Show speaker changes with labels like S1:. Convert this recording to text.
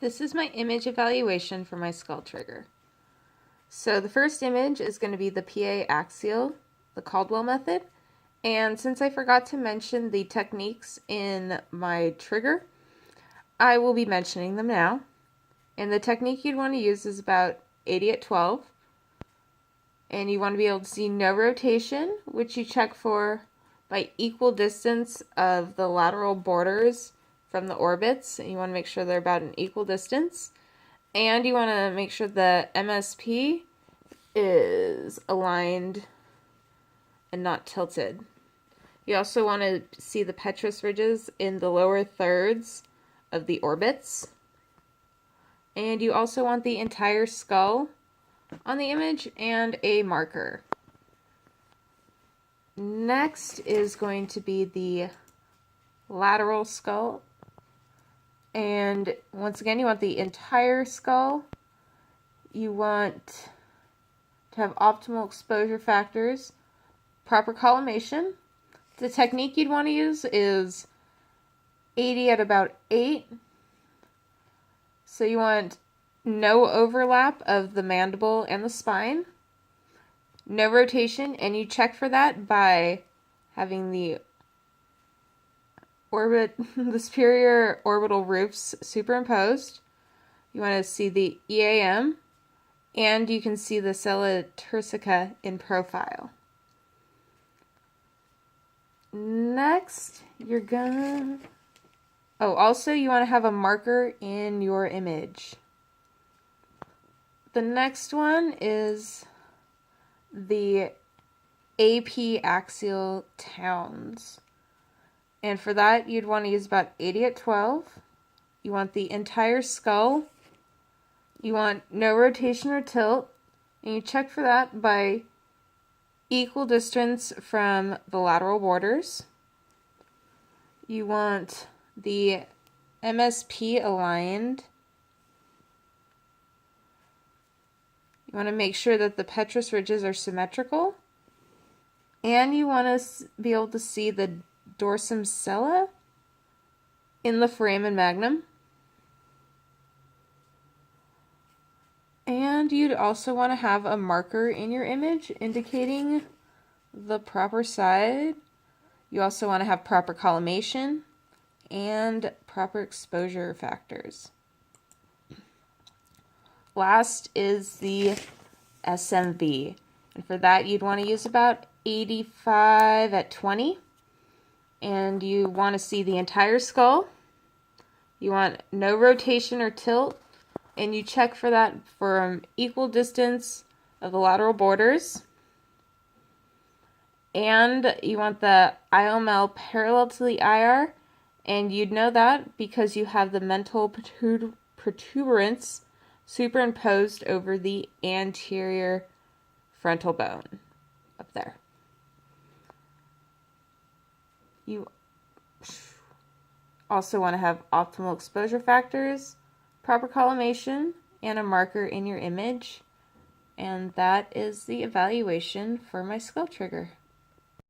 S1: This is my image evaluation for my skull trigger. So the first image is going to be the PA axial, the Caldwell method. And since I forgot to mention the techniques in my trigger, I will be mentioning them now. And the technique you'd want to use is about 80 at 12. And you want to be able to see no rotation, which you check for by equal distance of the lateral borders from the orbits. And you want to make sure they're about an equal distance. And you want to make sure the MSP is aligned and not tilted. You also want to see the petrous ridges in the lower thirds of the orbits. And you also want the entire skull on the image and a marker. Next is going to be the lateral skull. And once again, you want the entire skull. You want to have optimal exposure factors, proper collimation. The technique you'd want to use is 80 at about 8. So you want no overlap of the mandible and the spine, no rotation, and you check for that by having the superior orbital roofs superimposed. You want to see the EAM, and you can see the sella turcica in profile. Next, also you want to have a marker in your image. The next one is the AP axial towns. And for that, you'd want to use about 80 at 12. You want the entire skull. You want no rotation or tilt. And you check for that by equal distance from the lateral borders. You want the MSP aligned. You want to make sure that the petrous ridges are symmetrical. And you want to be able to see the dorsum sella in the foramen magnum. And you'd also want to have a marker in your image indicating the proper side. You also want to have proper collimation and proper exposure factors. Last is the SMV. And for that, you'd want to use about 85 at 20. And you want to see the entire skull. You want no rotation or tilt. And you check for that from equal distance of the lateral borders. And you want the IOML parallel to the IR. And you'd know that because you have the mental protuberance superimposed over the anterior frontal bone up there. You also want to have optimal exposure factors, proper collimation, and a marker in your image. And that is the evaluation for my skull trigger.